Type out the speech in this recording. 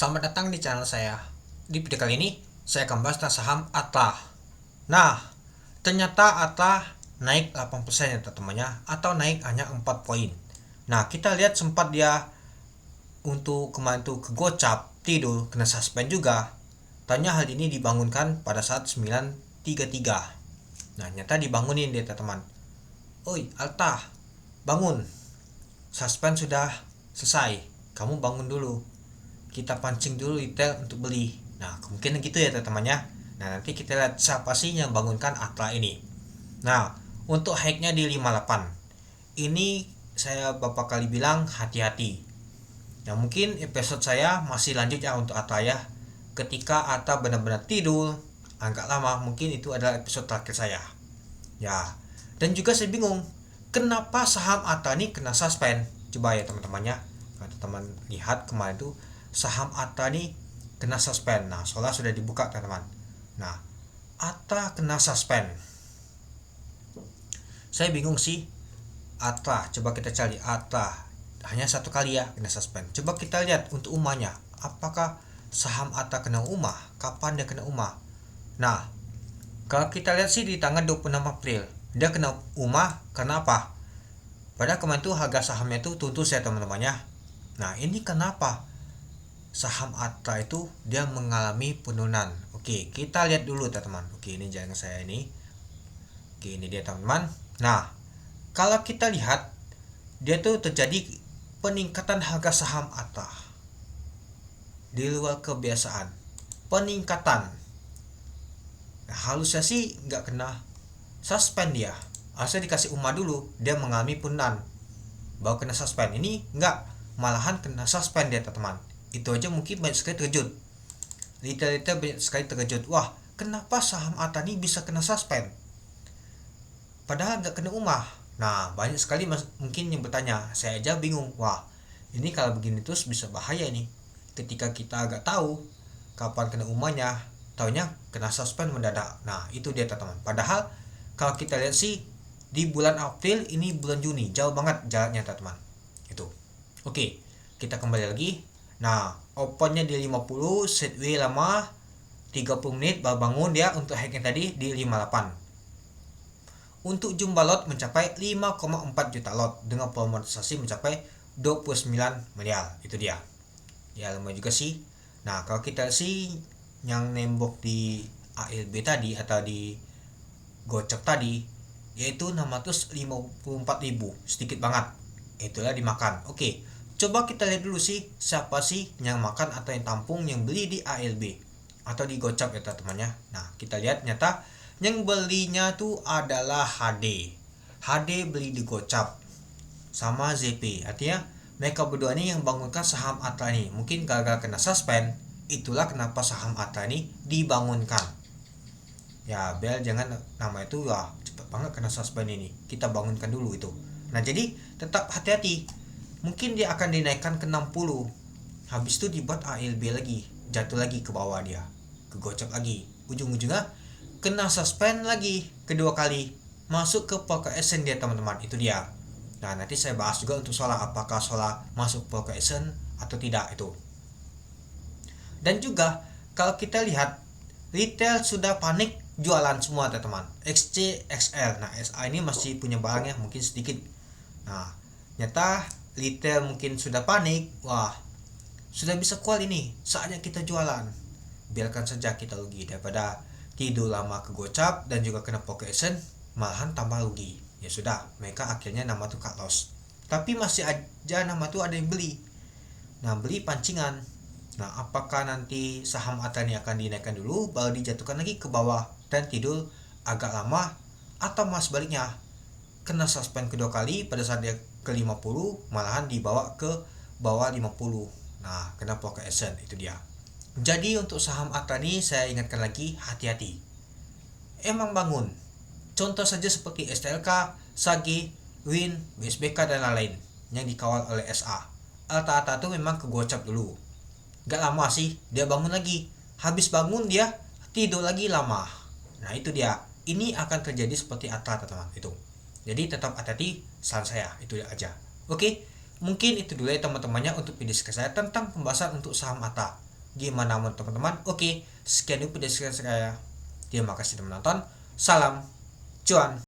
Selamat datang di channel saya. Di video kali ini, saya akan bahas tentang saham ATA. Nah, ternyata ATA naik 8% ya teman-temannya, atau naik hanya 4 poin. Nah, kita lihat sempat dia untuk kemarin tuh kegocap, tidur, kena suspend juga. Tanya hal ini dibangunkan pada saat 9.33. Nah, nyata dibangunin dia teman-teman. Oi, ATA, bangun. Suspend sudah selesai. Kamu bangun dulu, kita pancing dulu retail untuk beli. Nah, kemungkinan gitu ya teman-temannya. Nah, nanti kita lihat siapa sih yang bangunkan Atla ini. Nah, untuk high-nya di 58. Ini saya beberapa kali bilang hati-hati. Nah, mungkin episode saya masih lanjut ya untuk Atla ya. Ketika Atla benar-benar tidur agak lama, mungkin itu adalah episode terakhir saya. Ya, dan juga saya bingung kenapa saham Atla ini kena suspend. Coba ya teman-temannya, teman-teman lihat kemarin tuh saham ATA nih kena suspend. Nah, soalnya sudah dibuka teman-teman. Nah, ATA kena suspend. Saya bingung sih. ATA, coba kita cari ATA. Hanya satu kali ya kena suspend. Coba kita lihat untuk umahnya. Apakah saham ATA kena umah? Kapan dia kena umah? Nah, kalau kita lihat sih di tanggal 26 April. Dia kena umah karena apa? Padahal kemarin tuh harga sahamnya itu tuntut ya teman-temannya. Nah, ini kenapa saham ATA itu dia mengalami penurunan? Oke, kita lihat dulu teman-teman. Oke, ini jangan saya ini. Oke, ini dia teman-teman. Nah, kalau kita lihat dia tuh terjadi peningkatan harga saham ATA di luar kebiasaan. Peningkatan. Nah, harusnya sih nggak kena suspend dia. Harusnya dikasih umah dulu. Dia mengalami penurunan baru kena suspend. Ini nggak, malahan kena suspend dia teman-teman. Itu aja mungkin banyak sekali terkejut. Retail banyak sekali terkejut. Wah, kenapa saham ATA ini bisa kena suspend? Padahal nggak kena umah. Nah, banyak sekali mungkin yang bertanya. Saya aja bingung. Wah, ini kalau begini terus bisa bahaya nih. Ketika kita agak tahu kapan kena umahnya, taunya kena suspend mendadak. Nah, itu dia teman-teman. Padahal kalau kita lihat sih di bulan April, ini bulan Juni, jauh banget jaraknya teman-teman. Itu. Oke, kita kembali lagi. Nah, opennya di 50, setway lama 30 menit baru bangun dia untuk hacknya tadi di 58. Untuk jumlah lot mencapai 5,4 juta lot dengan pemonetisasi mencapai 29 miliar. Itu dia. Ya lumayan juga sih. Nah, kalau kita sih yang nembok di ALB tadi atau di gocap tadi yaitu 654.000, sedikit banget. Itulah dimakan. Oke. Coba kita lihat dulu sih siapa sih yang makan atau yang tampung yang beli di ALB atau di gocap ya teman-temannya. Nah, kita lihat nyata yang belinya tuh adalah HD. HD beli di gocap sama ZP. Artinya mereka berdua ini yang bangunkan saham ATA ini. Mungkin gagal kena suspend, itulah kenapa saham ATA ini dibangunkan. Ya, biar jangan nama itu ya cepet banget kena suspend ini. Kita bangunkan dulu itu. Nah, jadi tetap hati-hati. Mungkin dia akan dinaikkan ke 60. Habis itu dibuat ALB lagi, jatuh lagi ke bawah dia, ke gocap lagi. Ujung-ujungnya kena suspend lagi kedua kali. Masuk ke poker action dia teman-teman. Itu dia. Nah, nanti saya bahas juga untuk solar, apakah solar masuk poker action atau tidak itu. Dan juga kalau kita lihat retail sudah panik jualan semua teman-teman. XC, XL. Nah, SA ini masih punya barangnya mungkin sedikit. Nah, nyata retail mungkin sudah panik. Wah, sudah bisa kual ini, saatnya kita jualan. Biarkan saja kita rugi daripada tidur lama ke gocap dan juga kena poker action, malahan tambah rugi. Ya sudah, mereka akhirnya nama tuh cut loss. Tapi masih aja nama tuh ada yang beli. Nah, beli pancingan. Nah, apakah nanti saham ATA ini akan dinaikkan dulu baru dijatuhkan lagi ke bawah dan tidur agak lama, atau mas baliknya kena suspend kedua kali pada saat dia ke 50 malahan dibawa ke bawah 50. Nah, kena poker action itu dia. Jadi untuk saham ATA ini saya ingatkan lagi, hati-hati. Emang bangun. Contoh saja seperti STLK, SAGI, WIN, BSBK dan lain-lain yang dikawal oleh SA. ATA itu memang kegocap dulu. Gak lama sih dia bangun lagi. Habis bangun dia tidur lagi lama. Nah, itu dia. Ini akan terjadi seperti ATA teman-teman itu. Jadi tetap hati-hati, saran saya itu aja. Oke, mungkin itu dulu ya teman-temannya untuk video saya tentang pembahasan untuk saham ATA. Gimana menurut teman-teman? Oke, sekian dulu video saya. Terima kasih telah menonton. Salam cuan.